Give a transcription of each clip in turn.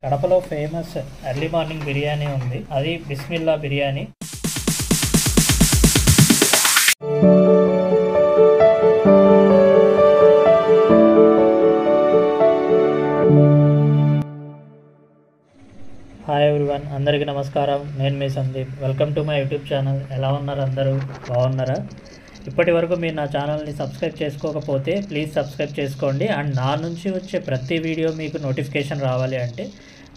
కడపలో famous early morning biryani ఉంది, అది బిస్మిల్లా బిర్యానీ. హాయ్ ఎవ్రీవన్, అందరికీ నమస్కారం. నేను మీ Sandeep. Welcome to my YouTube channel. ఎలా ఉన్నారు అందరూ? బాగున్నారా? ఇప్పటి వరకు మీరు నా ఛానల్ని సబ్స్క్రైబ్ చేసుకోకపోతే ప్లీజ్ సబ్స్క్రైబ్ చేసుకోండి. అండ్ నా నుంచి వచ్చే ప్రతి వీడియో మీకు నోటిఫికేషన్ రావాలి అంటే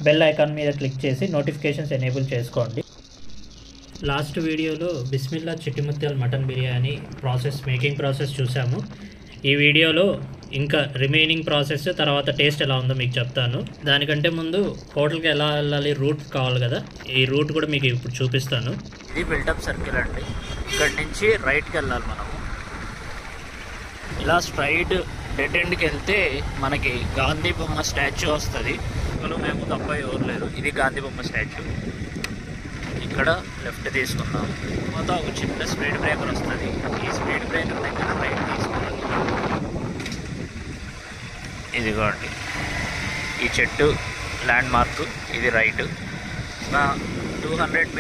బెల్ ఐకాన్ మీద క్లిక్ చేసి నోటిఫికేషన్స్ ఎనేబుల్ చేసుకోండి. లాస్ట్ వీడియోలో Bismillah Chittimuthyala mutton biryani making process చూసాము. ఈ వీడియోలో ఇంకా రిమైనింగ్ ప్రాసెస్, తర్వాత టేస్ట్ ఎలా ఉందో మీకు చెప్తాను. దానికంటే ముందు హోటల్కి ఎలా వెళ్ళాలి, రూట్ కావాలి కదా, ఈ రూట్ కూడా మీకు ఇప్పుడు చూపిస్తాను. ఇది బిల్డప్ సర్కిల్ అండి. ఇక్కడి నుంచి రైట్కి వెళ్ళాలి మనము. ఇలా స్ట్రైట్ డెడ్ ఎండ్కి వెళ్తే మనకి గాంధీ బొమ్మ స్టాచ్యూ వస్తుంది. మేము తప్ప ఎవరు లేరు. ఇది గాంధీ బొమ్మ స్టాచ్యూ. ఇక్కడ లెఫ్ట్ తీసుకుందాం. తర్వాత ఒక చిన్న స్పీడ్ బ్రేకర్ వస్తుంది. ఈ స్పీడ్ బ్రేకర్ దగ్గర రైట్ తీసుకోవాలి. ఇదిగోండి ఈ చెట్టు ల్యాండ్ మార్క్, ఇది రైట్. 100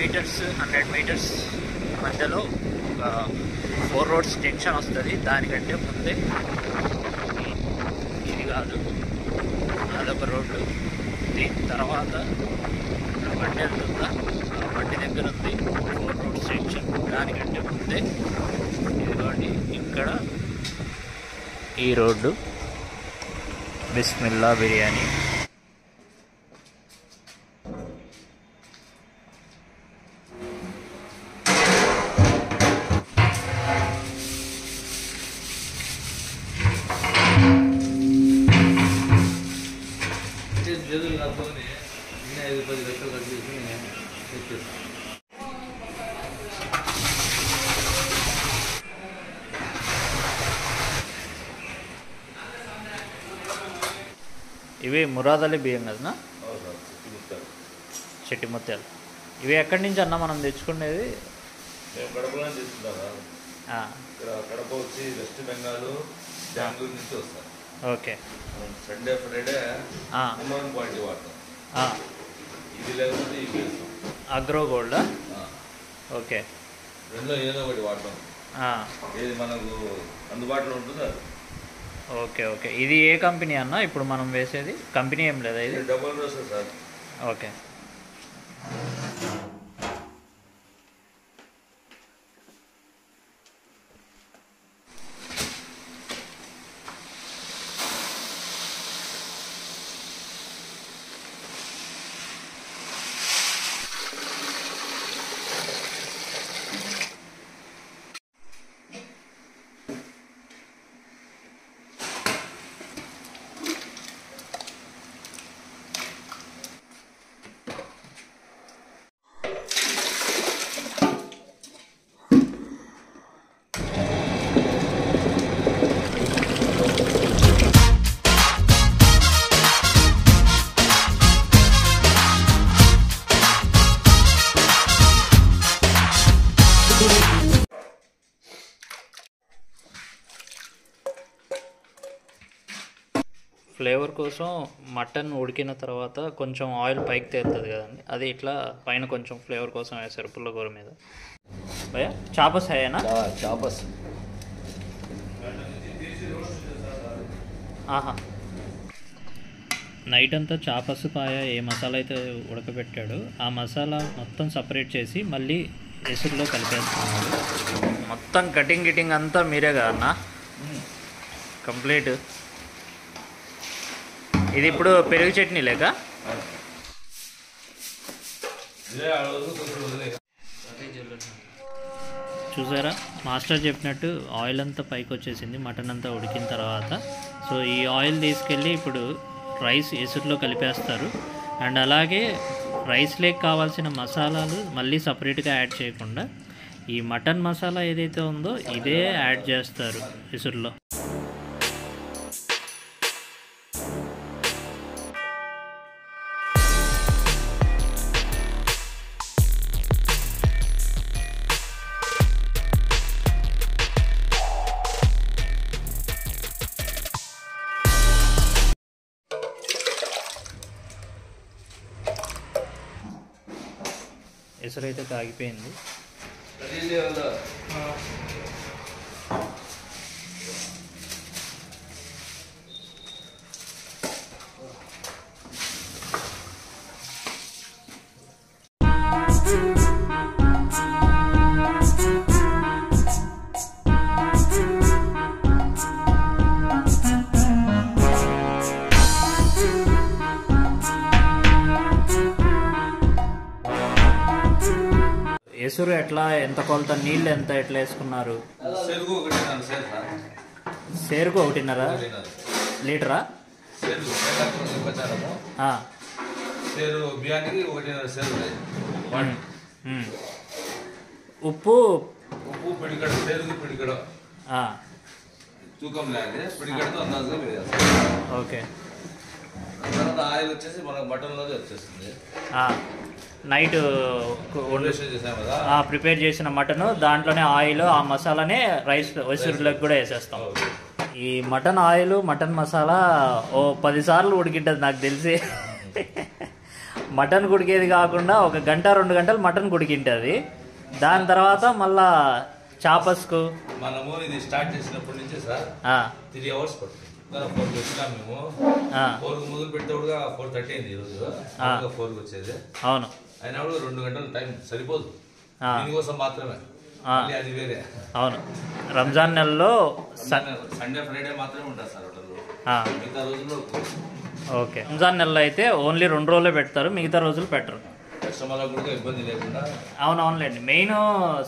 మీటర్స్ మధ్యలో ఒక 4 రోడ్స్ జంక్షన్ వస్తుంది. దానికంటే ముందే ఇది కాదు, అదొక రోడ్డు. దీని తర్వాత బండి వెళ్తుందా, బండి దగ్గర ఉంది 4 రోడ్స్ జంక్షన్. దానికంటే ముందే ఇదిగోండి ఇక్కడ ఈ రోడ్డు బిస్మిల్లా బిర్యానీ. ఇవి మురాద్ అలీ బియ్యం కదనా, చిట్టిముత్యాలు. ఇవి ఎక్కడి నుంచి అన్న మనం తెచ్చుకునేది? కడపలో తీసుకుంటాం. కడప వచ్చి వెస్ట్ బెంగాల్, బెంగళూరు నుంచి వస్తాం. ఓకే. సండే ఫ్రైడే క్వాలిటీ వాడతాం. ఇది లేకపోతే ఇవి వేస్తాం. అగ్రో గోల్డా? ఓకే. రెండో ఏదో ఒకటి వాడతాం, ఏది మనకు అందుబాటులో ఉంటుందో అది. Okay okay. ఇది ఏ కంపెనీ అన్న ఇప్పుడు మనం వేసేది? కంపెనీ ఏం లేదా? ఇది double roster sir. Okay. Flavour కోసం మటన్ ఉడికిన తర్వాత కొంచెం ఆయిల్ పైకి తేలుతుంది కదండి, అది ఇట్లా పైన కొంచెం ఫ్లేవర్ కోసం వేసారు పుల్లగూర మీద. భయ్యా చాపస్ హేనా? చాపస్. ఆహా. నైట్ అంతా చాపస్ పాయ ఏ మసాలా అయితే ఉడకబెట్టాడు ఆ మసాలా మొత్తం సపరేట్ చేసి మళ్ళీ ఎసురులో కలిపేస్తున్నాడు. మొత్తం కటింగ్ అంతా మీరే కదా అన్న? కంప్లీట్. ఇది ఇప్పుడు పెరుగు చట్నీ లేక చూసారా, మాస్టర్ చెప్పినట్టు ఆయిల్ అంతా పైకి వచ్చేసింది మటన్ అంతా ఉడికిన తర్వాత. సో ఈ ఆయిల్ తీసుకెళ్ళి ఇప్పుడు రైస్ ఎసురులో కలిపేస్తారు. అండ్ అలాగే రైస్లోకి కావాల్సిన మసాలాలు మళ్ళీ సపరేట్గా యాడ్ చేయకుండా ఈ మటన్ మసాలా ఏదైతే ఉందో ఇదే యాడ్ చేస్తారు ఎసురులో. ఎసురు అయితే కాగిపోయింది. ఎసురు ఎట్లా, ఎంత కొలత, నీళ్ళు ఎంత, ఎట్లా వేసుకున్నారు? సేరుకు 1.5 లీటరా? ఉప్పు పిడికడ సేరుకు పిడికడ తూకం లేదు, పిడికడతో అందాజుగా వేయాలి. ఓకే. తర్వాత ఆయిల్ వచ్చేసి మనకు మటన్లోనే వచ్చేస్తుంది. నైట్ ప్రిపేర్ చేసిన మటన్ దాంట్లోనే ఆయిల్, ఆ మసాలానే రైస్ ఎసురులోకి కూడా వేసేస్తాం. ఈ మటన్ ఆయిల్, మటన్ మసాలా 10 సార్లు ఉడికింటది నాకు తెలిసి. మటన్ ఉడికేది కాకుండా 1 గంట 2 గంటలు మటన్ ఉడికింటది. దాని తర్వాత మళ్ళా చాపస్కు మనము ఇది స్టార్ట్ చేసినప్పటి నుంచి సార్ 3 అవర్స్ పడుతుంది. 4కి వచ్చినాం మేము. 4కి మొదలు పెట్టేవాడుగా 4:30 అయింది ఈరోజు. 4కి వచ్చేది. అవును. అయినప్పుడు 2 గంటల టైం సరిపోదు, దీనికోసం మాత్రమే. అది వేరే. అవును. రంజాన్ నెలలో సండే ఫ్రైడే మాత్రమే ఉంటుంది సార్ హోటల్లో, మిగతా రోజుల్లో. ఓకే. రంజాన్ నెలలో అయితే ఓన్లీ 2 రోజులే పెడతారు, మిగతా రోజులు పెట్టరు. కస్టమర్లకు కూడా ఇబ్బంది లేకుండా. అవునవునులేండి. మెయిన్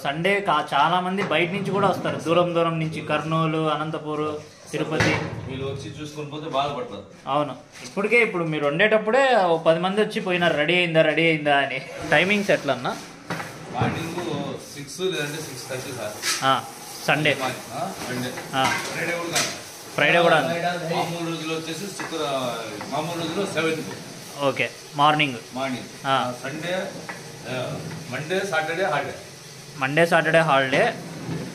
సండే చాలా మంది బయట నుంచి కూడా వస్తారు, దూరం దూరం నుంచి, కర్నూలు, అనంతపూర్, తిరుపతి. వీళ్ళు వచ్చి చూసుకొని పోతే బాధపడతారు. అవును. ఇప్పుడు మీరు వండేటప్పుడే 10 మంది వచ్చి పోయినారు, రెడీ అయిందా అని. టైమింగ్స్ ఎట్లన్నా? మార్నింగ్ 6 లేదంటే 6:30 సార్. సండే. ఫ్రైడే కూడా మామూలు రోజులు వచ్చేసి మామూలు రోజుల్లో 7. Okay. Morning. Sunday, Monday, Saturday holiday. Monday, Saturday holiday.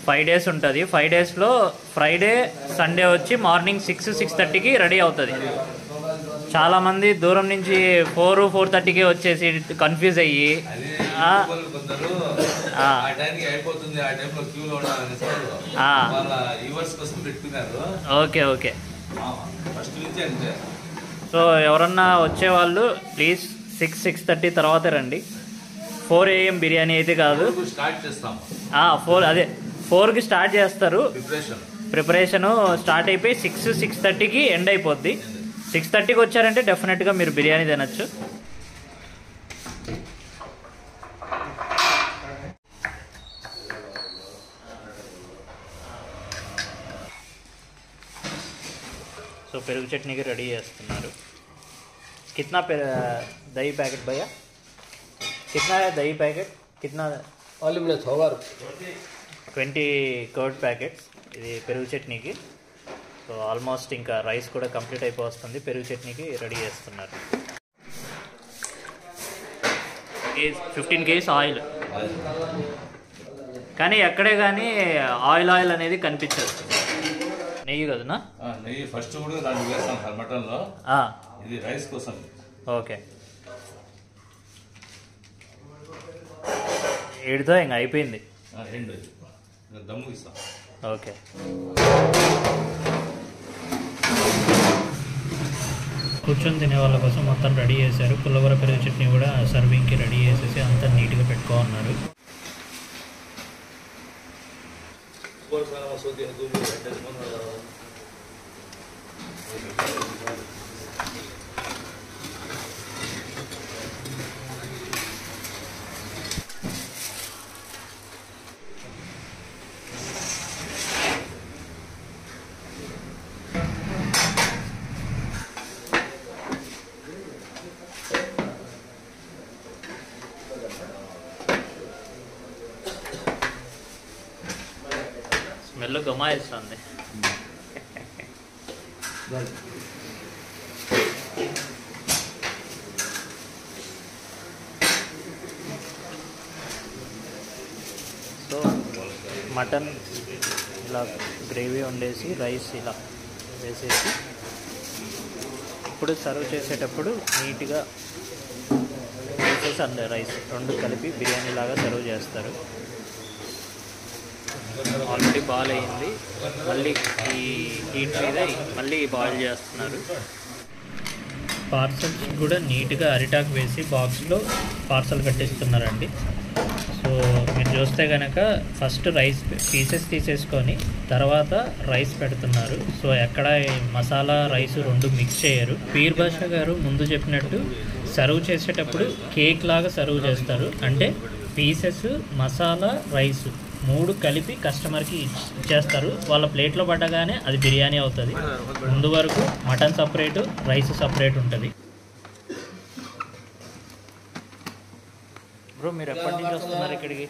5 days ఉంటుంది. 5 daysలో ఫ్రైడే, సండే వచ్చి మార్నింగ్ 6-6:30కి రెడీ అవుతుంది. చాలామంది దూరం నుంచి 4-4:30కి వచ్చేసి కన్ఫ్యూజ్ అయ్యి ఓకే ఓకే. సో ఎవరన్నా వచ్చేవాళ్ళు ప్లీజ్ 6-6:30 తర్వాత రండి. 4 AM బిర్యానీ అయితే కాదు. 4కి స్టార్ట్ చేస్తారు. ప్రిపరేషన్ స్టార్ట్ అయిపోయి 6-6:30కి ఎండ్ అయిపోద్ది. 6:30కి వచ్చారంటే డెఫినెట్గా మీరు బిర్యానీ తినచ్చు. సో పెరుగు చట్నీకి రెడీ చేస్తున్నారు. కిतना दही पैकेट भैया? कितना है दही पैकेट? कितना? 20 कर्ड ప్యాకెట్స్ ఇది పెరుగు చట్నీకి. సో ఆల్మోస్ట్ ఇంకా రైస్ కూడా కంప్లీట్ అయిపోతుంది. పెరుగు చట్నీకి రెడీ చేస్తున్నారు. 15 kgs ఆయిల్, కానీ ఎక్కడే కానీ ఆయిల్ అనేది కనిపించదు. నెయ్యి కదనా? నెయ్యి ఫస్ట్ కూడా దాన్ని వేస్తాం సార్ మటన్లో. ఇది రైస్ కోసం. ఓకే. 7తో ఇంకా అయిపోయింది. దమ్ము ఇస్తాం. ఓకే. కూర్చొని తినే వాళ్ళ కోసం మొత్తం రెడీ చేశారు. పుల్లగూర పెరుగు చట్నీ కూడా సర్వింగ్కి రెడీ చేసేసి అంతా నీట్గా పెట్టుకోన్నారు. స్మెల్ గమాయిస్తుంది. సో మటన్ ఇలా గ్రేవీ వండేసి రైస్ ఇలా వేసేసి ఇప్పుడు సర్వ్ చేసేటప్పుడు నీట్గా వేసేసి రైస్ అండ్ రైస్ రెండు కలిపి బిర్యానీ లాగా సర్వ్ చేస్తారు. ఆల్రెడీ బాయిల్ అయ్యింది, మళ్ళీ ఈ హీట్ మీద మళ్ళీ బాయిల్ చేస్తున్నారు. పార్సల్స్ కూడా నీట్గా అరిటాకు వేసి బాక్స్లో పార్సల్ కట్టిస్తున్నారండి. సో మీరు చూస్తే కనుక ఫస్ట్ రైస్ పీసెస్ తీసేసుకొని తర్వాత రైస్ పెడుతున్నారు. సో ఎక్కడ మసాలా రైస్ రెండు మిక్స్ చేయరు. పీర్ బాషా గారు ముందు చెప్పినట్టు సర్వ్ చేసేటప్పుడు కేక్ లాగా సర్వ్ చేస్తారు. అంటే పీసెస్, మసాలా, రైస్ మూడు కలిపి కస్టమర్కి ఇచ్చేస్తారు. వాళ్ళ ప్లేట్లో పడ్డగానే అది బిర్యానీ అవుతుంది. ముందు వరకు మటన్ సపరేటు, రైస్ సపరేట్ ఉంటుంది. బ్రో మీరు ఎప్పటి నుంచి వస్తున్నారు ఇక్కడికి?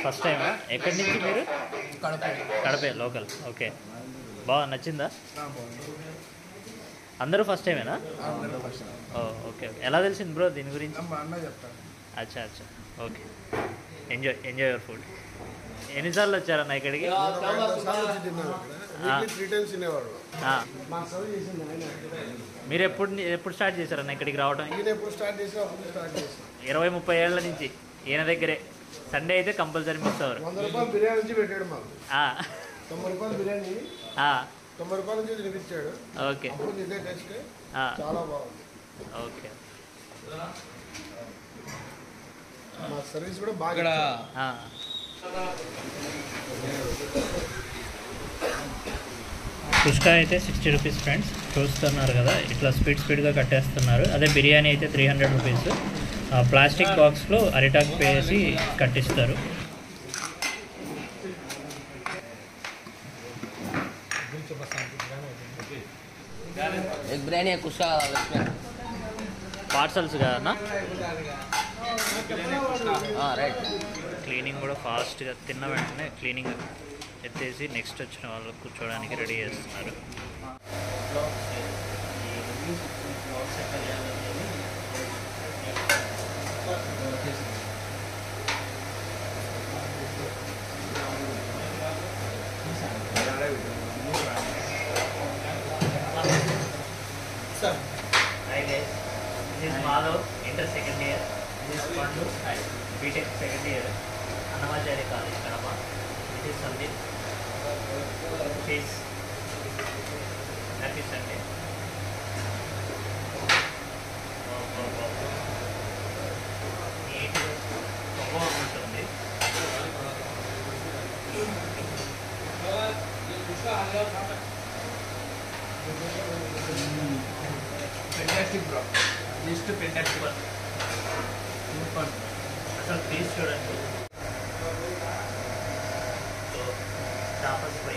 ఫస్ట్ టైమా? ఎక్కడి నుంచి మీరు? కడపే లోకల్. ఓకే, బాగా నచ్చిందా? అందరూ ఫస్ట్ టైమేనా? ఓకే. ఎలా తెలిసింది బ్రో దీని గురించి? అచ్చా అచ్చా, ఓకే. Enjoy your food. ఎన్నిసార్లు వచ్చారన్న ఇక్కడికి? మీరు ఎప్పుడు స్టార్ట్ చేశారన్న ఇక్కడికి రావడం? 20-30 ఏళ్ళ నుంచి ఈయన దగ్గరే. సండే అయితే కంపల్సరీ మిస్ అవ్వరు. 100 రూపాయలు బిర్యానీ నుంచి పెట్టాడు మాకు. 90 రూపాయలు బిర్యానీ 90 రూపాయల నుంచి తినిపించాడు. ఓకే, ఇదే టేస్ట్ చాలా బాగుంది. ఓకే, మా సర్వీస్ కూడా బాగా. కుష్కా అయితే 60 రూపీస్ ఫ్రెండ్స్, చూస్తున్నారు కదా ఇట్లా స్పీడ్గా కట్టేస్తున్నారు. అదే బిర్యానీ అయితే 300 రూపీస్. ప్లాస్టిక్ బాక్స్లో అరిటాక్ వేసి కట్టిస్తారు. బిర్యానీ కుష్కా పార్సల్స్ కదా? రైట్. క్లీనింగ్ కూడా ఫాస్ట్గా, తిన్న వెంటనే క్లీనింగ్ ఎత్తేసి నెక్స్ట్ వచ్చిన వాళ్ళు కూర్చోవడానికి రెడీ చేస్తున్నారు. Hi guys, this is Madhav, inter second year. This is Pandu, BTech second year. Annamacharya College, Kadapa. This is Sandeep. Peace. Happy Sunday. నీట్గా గొప్పగా ఉంటుంది. Fantastic bro, just fantastic. అసలు టేస్ట్ చూడండి. సో చాపస్ ఫ్రై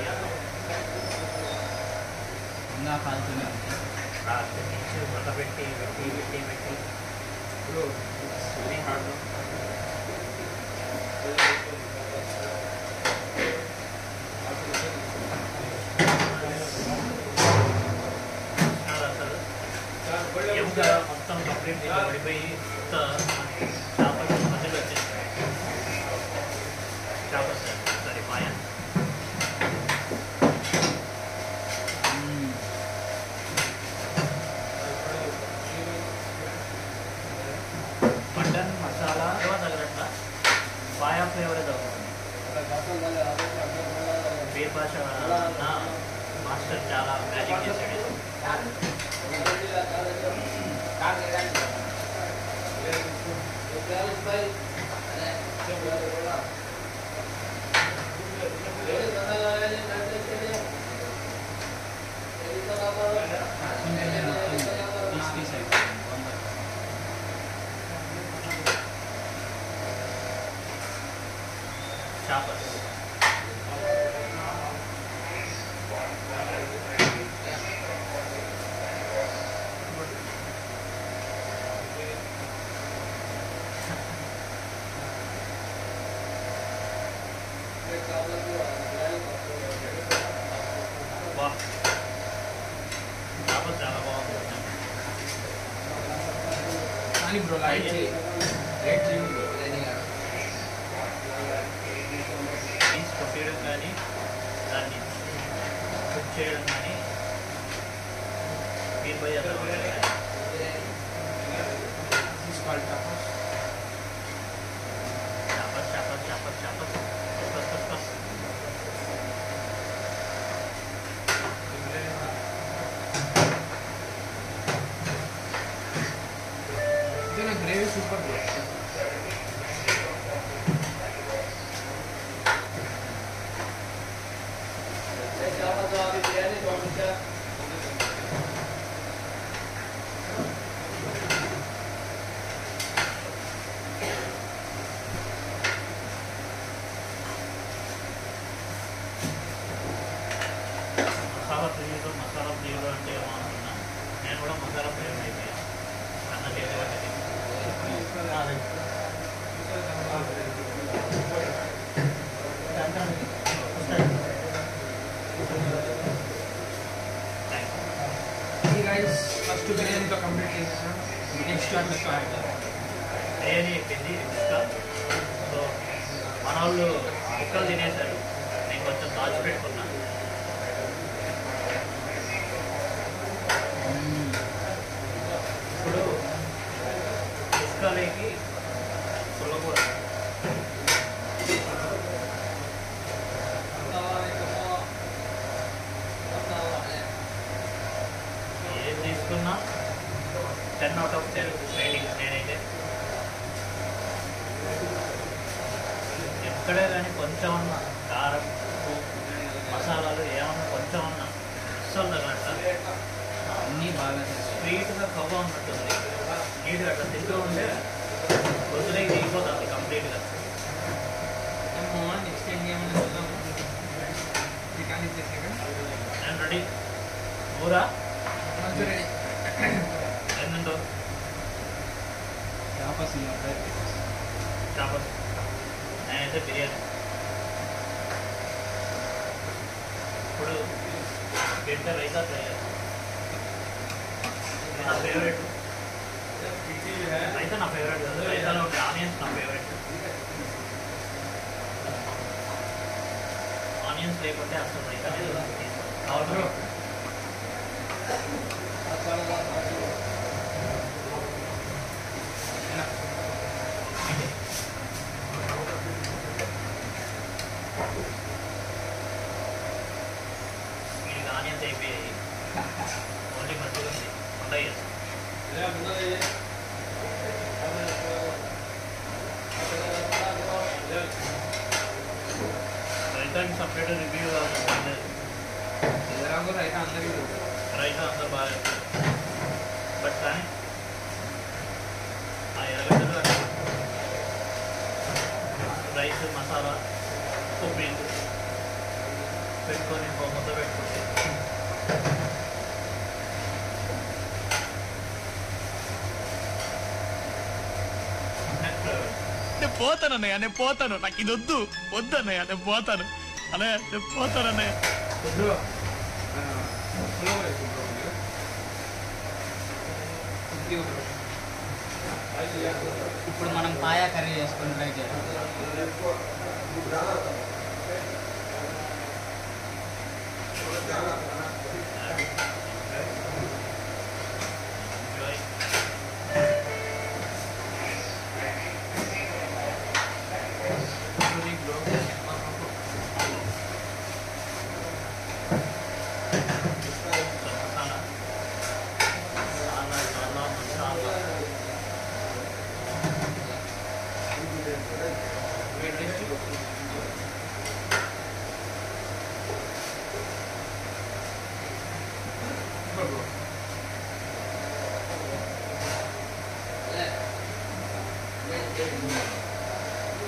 ఇంకా కాల్చునే రాత్రి నుంచి ఉడకబెట్టి హార్డ్. మొత్తం కంప్లీట్ పడిపోయి చేపలు మధ్యలో వచ్చేస్తాయి. చేపలు సారీ పాయ. మటన్ మసాలా తగ్గట్ల పాయ ఫ్లేవరే తగ్గుతుంది. పీర్ భాష మాస్టర్ చాలా మ్యాజిక్ చేశాడు. Chapas. Wah, chapas చాలా బాగుంది. కానీ బ్రో లైట్ కొట్టేయడం కానీ దాన్ని కుక్ చేయడం కానీ వీటిపై గ్రేవీ సూపర్ బ్రో. మసాలా ప్రియులు అంటే ఏమో అనుకున్నా. నేను కూడా మసాలా ప్రియులు అయిపోయాను. అన్న చేసేవాడిని ఫస్ట్ బిర్యానీతో కంప్లీట్ చేసేసాం. నెక్స్ట్ బిర్యానీ అయిపోయింది. సో మన వాళ్ళు ముక్కలు తినేశారు. నేను కొంచెం దాచిపెట్టుకున్నా. ఇప్పుడు ఇసుకలేకి పుల్లకూర ఏం తీసుకున్నా 10 out of 10 రేటింగ్. నేనైతే ఎక్కడే కానీ కొంచెం అన్నా కారం, ఉప్పు, మసాలాలు ఏమన్నా కొంచెం అన్నా అస్సలు తగ్గట్ట. అన్నీ బాగా స్వీట్గా కవ్వ ఉన్నట్టుంది. నీట్గా అట్లా తింటూ ఉంటే వదిలేకి దిగిపోతుంది కంప్లీట్గా. నెక్స్ట్ ఏం చేయమని చూద్దాము. చికెన్ ఇచ్చేసాక నేను రెడీ. ఊరా మంచి రెడీ. ఏంటంటో చేపస్ చేపలు. నేనైతే బిర్యానీ. ఇప్పుడు గంట రైతా ట్రై చేస్తాను. నా ఫేవరెట్ రైతా. నా ఫేవరెట్ కాదు, రైతాలో ఉండే ఆనియన్స్ నా ఫేవరెట్. ఆనియన్స్ లేకుంటే అసలు రైతా కావాలి. వీడికి ఆనియన్స్ అయిపోయాయి. ఓన్లీ మధ్యలో ఉంది. ఉంటాయి రైతాకి సపరేట్ రివ్యూ కావాలి. రైతా అందరికీ రైతా అందరు బాగా బట్ కానీ ఆ ఎర్రగడ్డలు రైస్ మసాలా కొబ్బరి పెట్టుకొని ముద్ద పెట్టుకుంటే నేను పోతాను అన్నయ్య, నేను పోతాను. నాకు ఇది వద్దు అన్నయ్య, నేను పోతాను అన్నయ్య, నేను పోతాను అన్నయ్య. ఇప్పుడు మనం పాయా కర్రీ చేసుకొని ట్రై చేయాలి.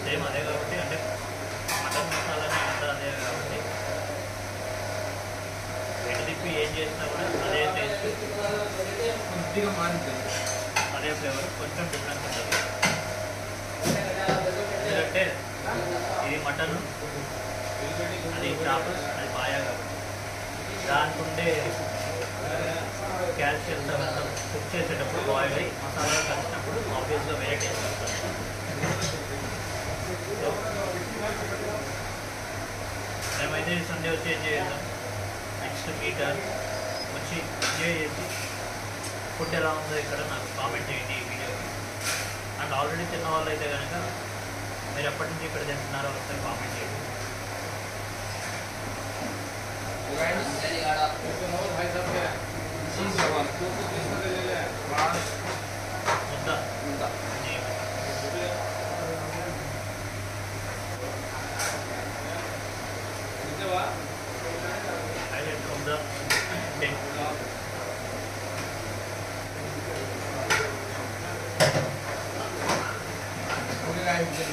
సేమ్ అదే కాబట్టి, అంటే మటన్ మసాలానే అంతా అదే కాబట్టి ఎటు తిప్పి ఏం చేసినా కూడా అదే టేస్ట్, కొద్దిగా మారుతుంది, అదే ఫ్లేవర్, కొంచెం డిఫరెన్స్ ఉంటుంది. ఎందుకంటే ఇది మటన్, అది చేప, అది పాయా కాబట్టి దానికి ఉండే క్యాల్షియం అవంతా కుక్ చేసేటప్పుడు బాయిల్ అయ్యి మసాలాలు కలిసినప్పుడు ఆబ్వియస్గా వేరే టేస్ట్ వస్తుంది. మేమైతే సండే వచ్చి ఎంజాయ్ చేద్దాం. నెక్స్ట్ మీట్ వచ్చి ఎంజాయ్ చేసి ఫుడ్ ఎలా ఉందో ఇక్కడ నాకు కామెంట్ చేయండి ఈ వీడియోకి. అండ్ ఆల్రెడీ తిన్న వాళ్ళు అయితే కనుక మీరు ఎప్పటి నుంచి ఇక్కడ తింటున్నారో ఒకసారి కామెంట్ చేయండి. ముద్ద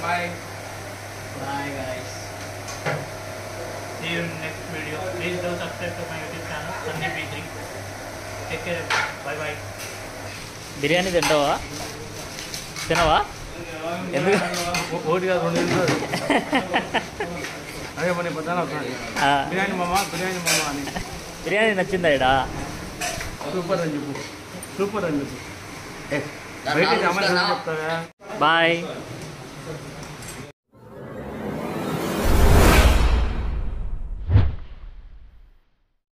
bye. Bye guys. See you in next video. Please do subscribe to my YouTube channel Sandeep B3. Take care. Bye bye. Biryani తింటావా? తినవా? ఎందుకు? ఒకటి కాదు 2 నిమిషాలు. అదే మన పొద్దున బిర్యానీ మామ అని. బిర్యానీ నచ్చిందా ఇడా? సూపర్ అని చెప్పు. బయట అమ్మాయి చెప్తావా? బాయ్.